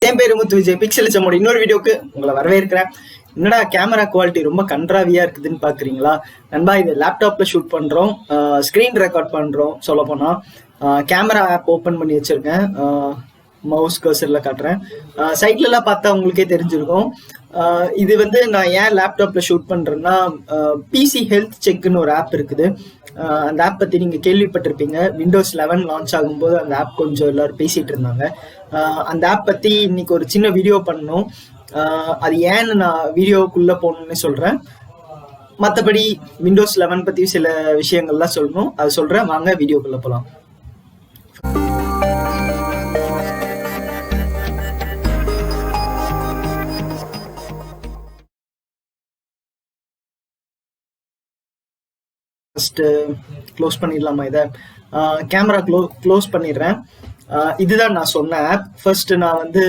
என் பேரு முத்து விஜய். பிக்சல் சம்மோட இன்னொரு வீடியோக்கு உங்களை வரவேற்கிறேன். என்னடா கேமரா குவாலிட்டி ரொம்ப கன்றாவியா இருக்குதுன்னு பாக்குறீங்களா நண்பா? இது லேப்டாப்ல ஷூட் பண்றோம், ஸ்கிரீன் ரெக்கார்ட் பண்றோம். சொல்ல போனா கேமரா ஆப் ஓபன் பண்ணி வச்சிருக்கேன், மவுஸ் கர்சர்ல காட்டுறேன். சைட்ல எல்லாம் பார்த்தா உங்களுக்கே தெரிஞ்சிருக்கும். இது வந்து நான் ஏன் லேப்டாப்ல ஷூட் பண்றேன்னா, பிசி ஹெல்த் செக்னு ஒரு ஆப் இருக்குது. அந்த ஆப் பத்தி நீங்க கேள்விப்பட்டிருப்பீங்க. விண்டோஸ் 11 லான்ச் ஆகும்போது அந்த ஆப் கொஞ்சம் எல்லாரும் பேசிட்டு இருந்தாங்க. அந்த ஆப் பத்தி இன்னைக்கு ஒரு சின்ன வீடியோ பண்ணணும். அது ஏன்னு நான் வீடியோக்குள்ள போகணும்னு சொல்றேன். மற்றபடி விண்டோஸ் 11 பத்தி சில விஷயங்கள்லாம் சொல்லணும், அது சொல்றேன். வாங்க வீடியோக்குள்ள போலாம். ஃபர்ஸ்ட் க்ளோஸ் பண்ணிடலாமா? இதை கேமரா க்ளோஸ் பண்ணிடுறேன். இதுதான் நான் சொன்ன ஆப். ஃபர்ஸ்ட் நான் வந்து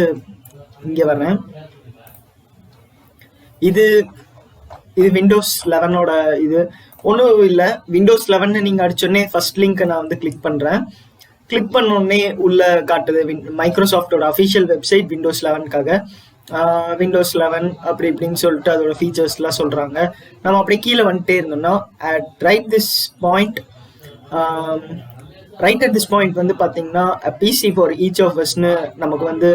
இங்க வர்றேன். இது விண்டோஸ் 11ஓட இது ஒன்றும் இல்லை. விண்டோஸ் 11 நீங்க அடிச்சோடனே ஃபர்ஸ்ட் லிங்க் நான் வந்து கிளிக் பண்றேன். கிளிக் பண்ணோடனே உள்ள காட்டுது மைக்ரோசாஃப்டோட அஃபிஷியல் வெப்சைட் விண்டோஸ் 11க்காக. விண்டோஸ் 11 அப்படி இப்படின்னு சொல்லிட்டு அதோட ஃபீச்சர்ஸ்லாம் சொல்றாங்க. நம்ம அப்படியே கீழே வந்துட்டே இருந்தோம்னா ரைட் அட் திஸ் பாயிண்ட் வந்து பார்த்தீங்கன்னா பிசி ஃபார் ஈச் ஆஃப் அஸ்ன்னு நமக்கு வந்து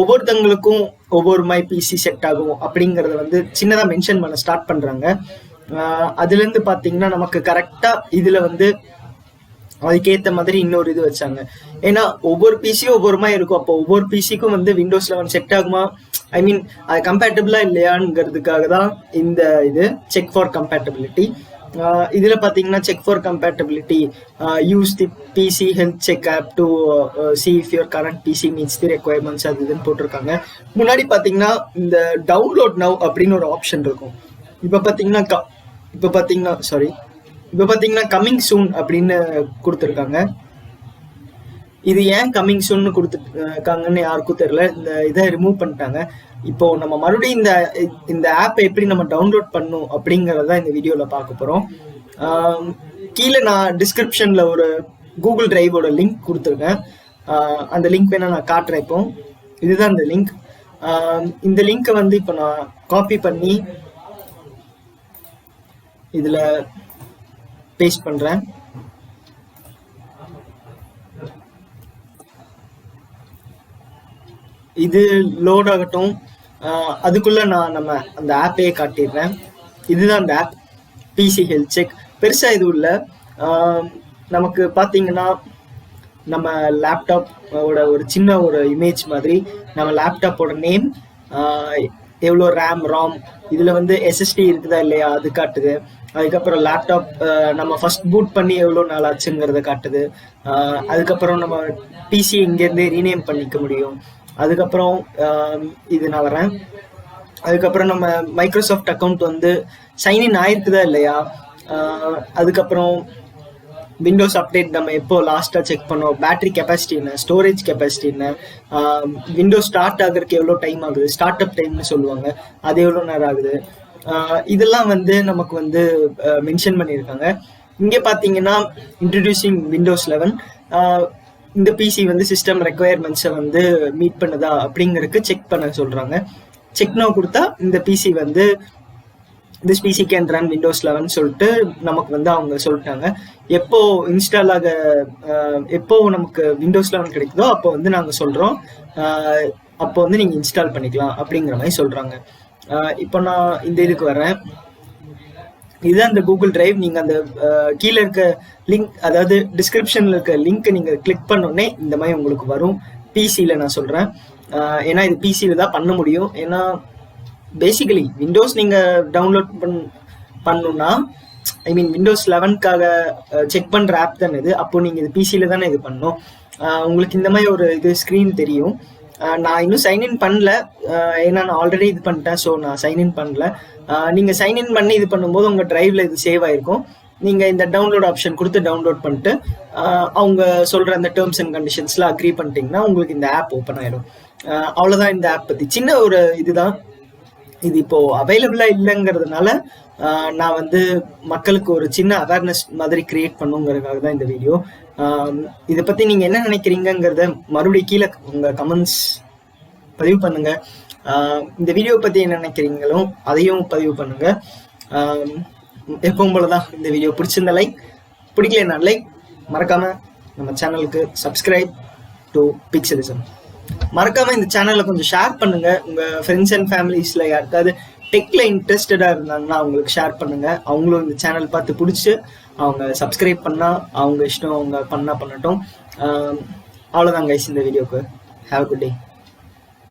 ஒவ்வொருத்தங்களுக்கும் ஒவ்வொரு பிசி செட் ஆகும் அப்படிங்கிறத வந்து சின்னதாக மென்ஷன் பண்ண ஸ்டார்ட் பண்ணுறாங்க. அதுலேருந்து பார்த்தீங்கன்னா நமக்கு கரெக்டாக இதில் வந்து அதுக்கேற்ற மாதிரி இன்னொரு இது வச்சாங்க. ஏன்னா ஒவ்வொரு பிசியும் ஒவ்வொரு மாதிரி இருக்கும். அப்போ ஒவ்வொரு பிசிக்கும் வந்து விண்டோஸ் 11 செட் ஆகுமா, ஐ மீன் அது கம்பேட்டபிளா இல்லையாங்கிறதுக்காக தான் இந்த இது செக் ஃபார் கம்பேட்டபிலிட்டி. இதுல பாத்தீங்கன்னா check for compatibility, use the PC health check app to see if your current PC meets the requirements அது இதுன்னு போட்டிருக்காங்க. முன்னாடி பாத்தீங்கன்னா இந்த டவுன்லோட் நவ் அப்படின்னு ஒரு ஆப்ஷன் இருக்கும். இப்போ பாத்தீங்கன்னா கம்மிங் சூன் அப்படின்னு கொடுத்துருக்காங்க. இது ஏன் கம்மிங் சூன் கொடுத்துருக்காங்கன்னு யாருக்கும் தெரியல. இந்த இதை ரிமூவ் பண்ணிட்டாங்க. இப்போ நம்ம மறுபடியும் இந்த ஆப்பை எப்படி நம்ம டவுன்லோட் பண்ணும் அப்படிங்கறத இந்த வீடியோல பார்க்க போறோம். கீழே நான் டிஸ்கிரிப்ஷன்ல ஒரு கூகுள் டிரைவோட லிங்க் கொடுத்துருக்கேன். அந்த லிங்க் வேணா நான் காட்டுறேன். இப்போ இதுதான் இந்த லிங்க். இந்த லிங்கை வந்து இப்போ நான் காப்பி பண்ணி இதுல பேஸ்ட் பண்றேன். இது லோட் ஆகட்டும். அதுக்குள்ள நம்ம அந்த ஆப்பையே காட்டிடுறேன். இதுதான் அந்த ஆப், பிசி ஹெல்த் செக். பெருசா இது உள்ள நமக்கு பாத்தீங்கன்னா நம்ம லேப்டாப்போட ஒரு சின்ன ஒரு இமேஜ் மாதிரி, நம்ம லேப்டாப்போட நேம், எவ்வளோ ரேம் ராம், இதுல வந்து எஸ்எஸ்டி இருக்குதா இல்லையா அது காட்டுது. அதுக்கப்புறம் லேப்டாப் நம்ம ஃபர்ஸ்ட் பூட் பண்ணி எவ்வளோ நாள் ஆச்சுங்கிறத காட்டுது. அதுக்கப்புறம் நம்ம பிசி இங்கேருந்தே ரீநேம் பண்ணிக்க முடியும். அதுக்கப்புறம் இது நான் வரேன். அதுக்கப்புறம் நம்ம மைக்ரோசாஃப்ட் அக்கௌண்ட் வந்து சைன்இன் ஆயிருக்குதா இல்லையா. அதுக்கப்புறம் விண்டோஸ் அப்டேட் நம்ம எப்போ லாஸ்டா செக் பண்ணோம், பேட்டரி கெப்பாசிட்டி என்ன, ஸ்டோரேஜ் கெப்பாசிட்டி என்ன, விண்டோஸ் ஸ்டார்ட் ஆகுறதுக்கு எவ்வளோ டைம் ஆகுது, ஸ்டார்ட் அப் டைம்னு சொல்லுவாங்க, அது எவ்வளோ நேரம் ஆகுது. இதெல்லாம் வந்து நமக்கு வந்து மென்ஷன் பண்ணியிருக்காங்க. இங்கே பார்த்தீங்கன்னா இன்ட்ரடியூசிங் விண்டோஸ் 11, இந்த பிசி வந்து சிஸ்டம் ரெக்குயர்மெண்ட்ஸை வந்து மீட் பண்ணுதா அப்படிங்கிறதுக்கு செக் பண்ண சொல்றாங்க. செக் நோ கொடுத்தா இந்த பிசி வந்து this PC can run Windows 11 சொல்லிட்டு நமக்கு வந்து அவங்க சொல்லிட்டாங்க. எப்போ இன்ஸ்டால் ஆக, எப்போ நமக்கு விண்டோஸ் 11 கிடைக்குதோ அப்போ வந்து நாங்கள் சொல்றோம், அப்போ வந்து நீங்க இன்ஸ்டால் பண்ணிக்கலாம் அப்படிங்கிற மாதிரி சொல்றாங்க. இப்போ நான் இந்த இதுக்கு வரேன். இதுதான் இந்த கூகுள் டிரைவ். நீங்க அந்த கீழே இருக்க லிங்க், அதாவது டிஸ்கிரிப்ஷன்ல இருக்க லிங்க் நீங்க கிளிக் பண்ணோடனே இந்த மாதிரி உங்களுக்கு வரும். பிசியில நான் சொல்றேன், ஏன்னா இது பிசியில தான் பண்ண முடியும். ஏன்னா பேசிக்கலி விண்டோஸ் நீங்க டவுன்லோட் பண்ணணும்னா, ஐ மீன் விண்டோஸ் 11க்காக செக் பண்ற ஆப் தானே இது. அப்போ நீங்க இது பிசியில தானே இது பண்ணணும். உங்களுக்கு இந்த மாதிரி ஒரு இது ஸ்கிரீன் தெரியும். நான் இன்னும் சைன்இன் பண்ணல, ஏன்னா நான் ஆல்ரெடி இது பண்ணிட்டேன். ஸோ நான் சைன்இன் பண்ணல. நீங்க சைன்இன் பண்ணி இது பண்ணும்போது உங்க டிரைவ்ல இது சேவ் ஆயிருக்கும். நீங்க இந்த டவுன்லோட் ஆப்ஷன் கொடுத்து டவுன்லோட் பண்ணிட்டு அவங்க சொல்ற அந்த டேர்ம்ஸ் அண்ட் கண்டிஷன்ஸ்ல அக்ரி பண்ணிட்டீங்கன்னா உங்களுக்கு இந்த ஆப் ஓப்பன் ஆயிடும். அவ்வளவுதான் இந்த ஆப் பத்தி சின்ன ஒரு இதுதான். இது இப்போ அவைலபிளா இல்லைங்கிறதுனால நான் வந்து மக்களுக்கு ஒரு சின்ன அவேர்னஸ் மாதிரி கிரியேட் பண்ணுங்கிறதுக்காக தான் இந்த வீடியோ. இதை பத்தி நீங்க என்ன நினைக்கிறீங்கிறத மறுபடியும் கீழே உங்க கமெண்ட்ஸ் பதிவு பண்ணுங்க. இந்த வீடியோ பத்தி என்ன நினைக்கிறீங்களோ அதையும் பதிவு பண்ணுங்க. எப்பவும் போலதான் இந்த வீடியோ பிடிச்சிருந்த லைக், பிடிக்கலனா லைக், மறக்காம நம்ம சேனலுக்கு சப்ஸ்கிரைப் டு பிக்சலிசம். மறக்காம இந்த சேனலை கொஞ்சம் ஷேர் பண்ணுங்க. உங்க ஃப்ரெண்ட்ஸ் அண்ட் ஃபேமிலிஸ்ல யாருக்காவது டெக்ல இன்ட்ரெஸ்டடா இருந்தாங்கன்னா அவங்களுக்கு ஷேர் பண்ணுங்க. அவங்களும் இந்த சேனல் பார்த்து பிடிச்சி அவங்க சப்ஸ்கிரைப் பண்ணா அவங்க இஷ்டம், அவங்க பண்ணட்டும். அவ்வளோதான் கைஸ் இந்த வீடியோக்கு. Have a good day.